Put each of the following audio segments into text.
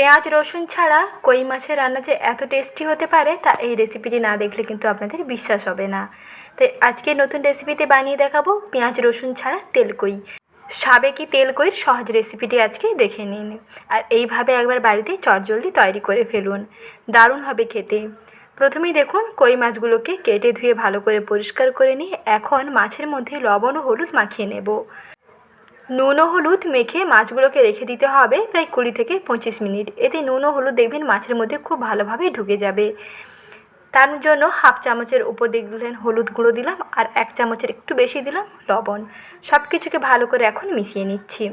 পেঁয়াজ রসুন ছাড়া কই মাছের রান্না যে এত টেস্টি হতে পারে তা এই রেসিপিটি না দেখলে কিন্তু আপনাদের বিশ্বাস হবে না। তাই আজকে নতুন রেসিপিতে বানিয়ে দেখাবো পেঁয়াজ রসুন ছাড়া তেলকই। সাবেকি তেলকইয়ের সহজ রেসিপিটি আজকে দেখে নিন, আর এইভাবে একবার বাড়িতে চটজলদি তৈরি করে ফেলুন, দারুণ হবে খেতে। প্রথমেই দেখুন কই মাছগুলোকে কেটে ধুয়ে ভালো করে পরিষ্কার করে নিয়ে এখন মাছের মধ্যে লবণ ও হলুদ মাখিয়ে নেব। নুন ও হলুদ মেখে মাছগুলোকে রেখে দিতে হবে প্রায় 20 থেকে 25 মিনিট। এতে নুন ও হলুদ দেখবেন মাছের মধ্যে খুব ভালোভাবে ঢুকে যাবে। তার জন্য হাফ চামচের উপর দেখলেন হলুদ গুঁড়ো দিলাম, আর 1 চামচের একটু বেশি দিলাম লবণ। সব কিছুকে ভালো করে এখন মিশিয়ে নিচ্ছি।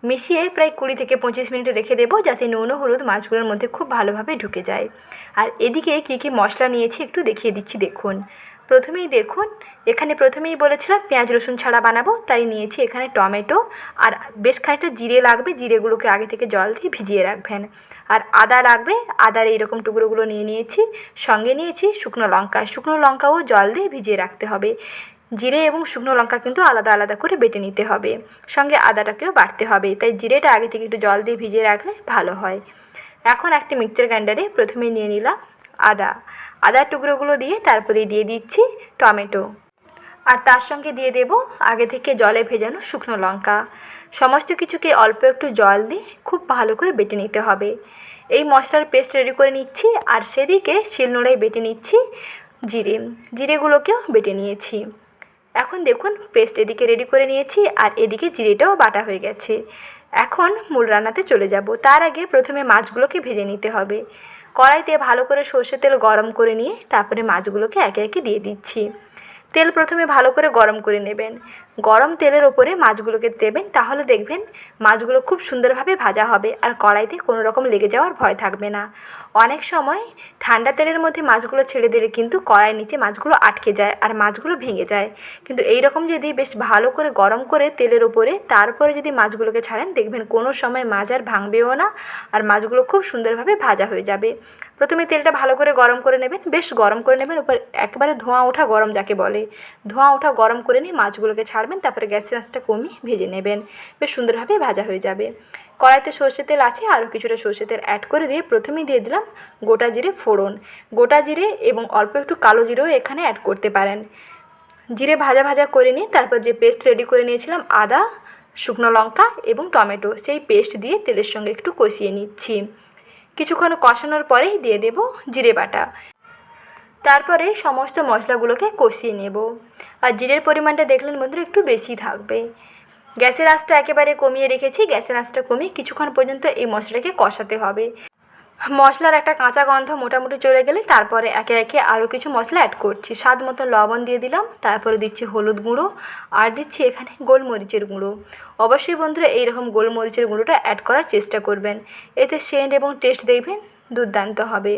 মিশিয়ে প্রায় 20 থেকে 25 মিনিট রেখে দেবো, যাতে নুন ও হলুদ মাছগুলোর মধ্যে খুব ভালোভাবে ঢুকে যায়। আর এদিকে কী কী মশলা নিয়েছি একটু দেখিয়ে দিচ্ছি দেখুন। প্রথমেই দেখুন, এখানে প্রথমেই বলেছিলাম পেঁয়াজ রসুন ছাড়া বানাবো, তাই নিয়েছি এখানে টমেটো আর বেশ খানিকটা জিরে লাগবে। জিরেগুলোকে আগে থেকে জল দিয়ে ভিজিয়ে রাখবেন। আর আদা লাগবে, আদার এইরকম টুকরোগুলো নিয়েছি। সঙ্গে নিয়েছি শুকনো লঙ্কা, শুকনো লঙ্কাও জল দিয়ে ভিজিয়ে রাখতে হবে। জিরে এবং শুকনো লঙ্কা কিন্তু আলাদা আলাদা করে বেটে নিতে হবে, সঙ্গে আদাটাকেও বাটতে হবে। তাই জিরেটা আগে থেকে একটু জল দিয়ে ভিজিয়ে রাখলে ভালো হয়। এখন একটি মিক্সচার গ্রাইন্ডারে প্রথমে নিয়ে নিলাম আদার টুকরোগুলো দিয়ে তারপরে দিয়ে দিচ্ছি টমেটো, আর তার সঙ্গে দিয়ে দেব আগে থেকে জলে ভেজানো শুকনো লঙ্কা। সমস্ত কিছুকে অল্প একটু জল দিয়ে খুব ভালো করে বেটে নিতে হবে। এই মশলার পেস্ট রেডি করে নিচ্ছি, আর সেদিকে শিলনোড়ায় বেটে নিচ্ছি জিরেগুলোকেও বেটে নিয়েছি। এখন দেখুন পেস্ট এদিকে রেডি করে নিয়েছি, আর এদিকে জিরেটাও বাটা হয়ে গেছে। এখন মূল রান্নাতে চলে যাব। তার আগে প্রথমে মাছগুলোকে ভেজে নিতে হবে। কড়াইতে ভালো করে সর্ষের তেল গরম করে নিয়ে তারপরে মাছগুলোকে একে একে দিয়ে দিচ্ছি। তেল প্রথমে ভালো করে গরম করে নেবেন। গরম তেলের ওপরে মাছগুলোকে দেবেন, তাহলে দেখবেন মাছগুলো খুব সুন্দরভাবে ভাজা হবে, আর কড়াইতে কোনো রকম লেগে যাওয়ার ভয় থাকবে না। অনেক সময় ঠান্ডা তেলের মধ্যে মাছগুলো ছেড়ে দিলে কিন্তু কড়াইয়ের নিচে মাছগুলো আটকে যায় আর মাছগুলো ভেঙে যায়। কিন্তু এই রকম যদি বেশ ভালো করে গরম করে তেলের ওপরে তারপরে যদি মাছগুলোকে ছাড়েন, দেখবেন কোনো সময় মাছ আর ভাঙবেও না, আর মাছগুলো খুব সুন্দরভাবে ভাজা হয়ে যাবে। প্রথমে তেলটা ভালো করে গরম করে নেবেন, বেশ গরম করে নেবেন, উপর একেবারে ধোঁয়া ওঠা গরম যাকে বলে, ধোঁয়া ওঠা গরম করে নিয়ে মাছগুলোকে ছাড়বেন। তারপরে গ্যাসের আঁচটা কমিয়ে ভেজে নেবেন, বেশ সুন্দরভাবে ভাজা হয়ে যাবে। কড়াইতে সর্ষের তেল আছে, আরও কিছুটা সর্ষের তেল অ্যাড করে দিয়ে প্রথমেই দিয়ে দিলাম গোটা জিরে ফোড়ন। গোটা জিরে এবং অল্প একটু কালো জিরেও এখানে অ্যাড করতে পারেন। জিরে ভাজা ভাজা করে নিয়ে তারপর যে পেস্ট রেডি করে নিয়েছিলাম আদা, শুকনো লঙ্কা এবং টমেটো, সেই পেস্ট দিয়ে তেলের সঙ্গে একটু কষিয়ে নিচ্ছি। কিছুক্ষণ কষানোর পরেই দিয়ে দেব জিরে বাটা। তারপরে সমস্ত মশলাগুলোকে কষিয়ে নেব। আর জিরের পরিমাণটা দেখলেন বন্ধুরা একটু বেশি থাকবে। গ্যাসের আঁচটা একেবারে কমিয়ে রেখেছি। গ্যাসের আঁচটা কমিয়ে কিছুক্ষণ পর্যন্ত এই মশলাটাকে কষাতে হবে। মশলার একটা কাঁচা গন্ধ মোটামুটি চলে গেলে তারপরে একে একে আরও কিছু মশলা অ্যাড করছি। স্বাদ মতো লবণ দিয়ে দিলাম, তারপরে দিচ্ছি হলুদ গুঁড়ো, আর দিচ্ছি এখানে গোলমরিচের গুঁড়ো। অবশ্যই বন্ধুরা এইরকম গোলমরিচের গুঁড়োটা অ্যাড করার চেষ্টা করবেন, এতে সেন্ট এবং টেস্ট দেখবেন দুর্দান্ত হবে।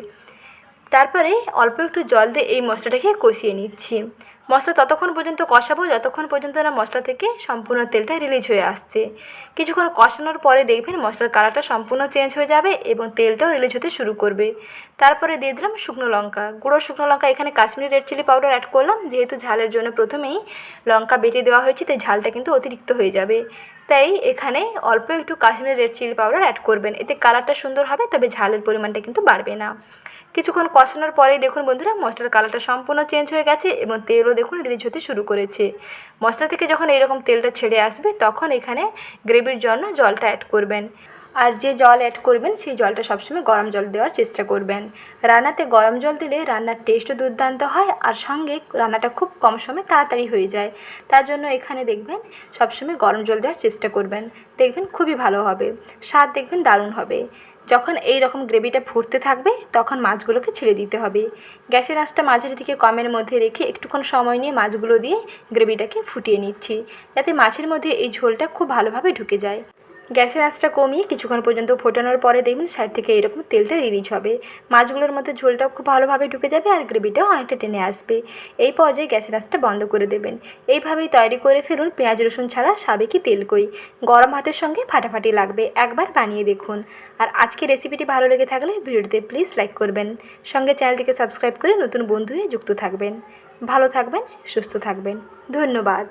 তারপরে অল্প একটু জল দিয়ে এই মশলাটাকে কষিয়ে নিচ্ছি। মশলা ততক্ষণ পর্যন্ত কষাবো যতক্ষণ পর্যন্ত না মশলা থেকে সম্পূর্ণ তেলটা রিলিজ হয়ে আসছে। কিছুক্ষণ কষানোর পরে দেখবেন মশলার কালারটা সম্পূর্ণ চেঞ্জ হয়ে যাবে এবং তেলটাও রিলিজ হতে শুরু করবে। তারপরে দিয়ে দিলাম শুকনো লঙ্কা গুঁড়ো। শুকনো লঙ্কা এখানে Kashmiri red chilli powder add করলাম, যেহেতু ঝালের জন্য প্রথমেই লঙ্কা বেটে দেওয়া হয়েছে, তাই ঝালটা কিন্তু অতিরিক্ত হয়ে যাবে। তাই এখানে অল্প একটু Kashmiri red chilli powder add করবেন, এতে কালারটা সুন্দর হবে, তবে ঝালের পরিমাণটা কিন্তু বাড়বে না। কিছুক্ষণ কষানোর পরেই দেখুন বন্ধুরা মশলার কালারটা সম্পূর্ণ চেঞ্জ হয়ে গেছে এবং তেলও দেখুন রিলিজ হতে শুরু করেছে। মশলা থেকে যখন এরকম তেলটা ছেড়ে আসবে তখন এখানে গ্রেভির জন্য জলটা অ্যাড করবেন। আর যে জল অ্যাড করবেন সেই জলটা সবসময় গরম জল দেওয়ার চেষ্টা করবেন। রান্নাতে গরম জল দিলে রান্নার টেস্টও দুর্দান্ত হয়, আর সঙ্গে রান্নাটা খুব কম সময়ে তাড়াতাড়ি হয়ে যায়। তার জন্য এখানে দেখবেন সবসময় গরম জল দেওয়ার চেষ্টা করবেন, দেখবেন খুবই ভালো হবে, স্বাদ দেখবেন দারুণ হবে। যখন এই রকম গ্রেভিটা ফুটতে থাকবে তখন মাছগুলোকে ছেড়ে দিতে হবে। গ্যাসের আঁচটা মাঝারি থেকে কমের মধ্যে রেখে একটুক্ষণ সময় নিয়ে মাছগুলো দিয়ে গ্রেভিটাকে ফুটিয়ে নিচ্ছি, যাতে মাছের মধ্যে এই ঝোলটা খুব ভালোভাবে ঢুকে যায়। গ্যাসের আঁচটা কমিয়ে কিছুক্ষণ পর্যন্ত ফোটানোর পরে দেখবেন সাইড থেকে এরকম তেলটা রিলিজ হবে। মাছগুলোর মধ্যে ঝোলটাও খুব ভালোভাবে ঢুকে যাবে আর গ্রেভিটাও অনেকটা টেনে আসবে। এই পর্যায়ে গ্যাসের আঁচটা বন্ধ করে দেবেন। এইভাবেই তৈরি করে ফেলুন পেঁয়াজ রসুন ছাড়া সাবেকি তেলকই। গরম ভাতের সঙ্গে ফাটাফাটি লাগবে, একবার বানিয়ে দেখুন। আর আজকের রেসিপিটি ভালো লেগে থাকলে ভিডিওটিতে প্লিজ লাইক করবেন, সঙ্গে চ্যানেলটিকে সাবস্ক্রাইব করে নতুন বন্ধু হয়ে যুক্ত থাকবেন। ভালো থাকবেন, সুস্থ থাকবেন, ধন্যবাদ।